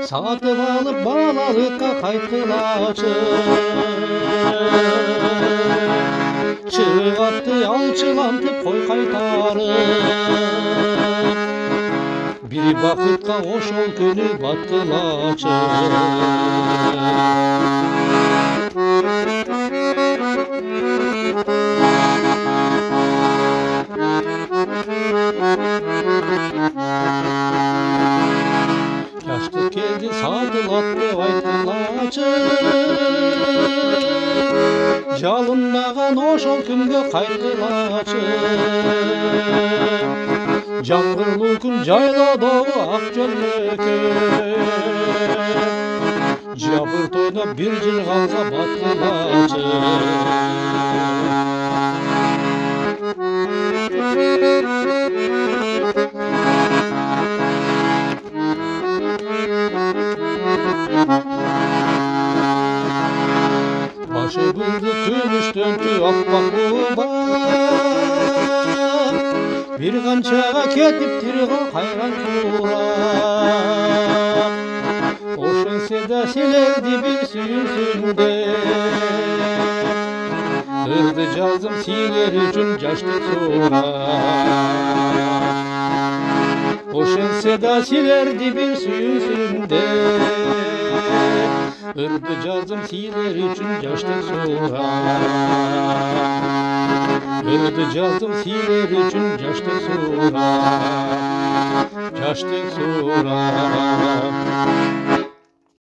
сатып алып балалыққа қайткылачы. Чыгатты алчылантып қой қайтарып, бір бақытқа ошол күні баткылачы. Жаштык келди сатылат деп айткылачы, жалынмаган ошол күнгө кайткылачы. Жамгырлуу күн жайлоодогу ак жөлмөкөй, жабыр тойдо бир жыргалга баткылачы. Başı buldu күмүштөн аппак булба, bir канчага кетиптир го кайран тура. Ошентсе да силерди бир сүйүнсүн деп, ырды жаздым силер үчүн жаштык сура. Ошентсе да силерди бир сүйүнсүн деп, ырды жаздым силер үчүн жаштык сура. Ырды жаздым силер үчүн жаштык сура. Жаштык сура.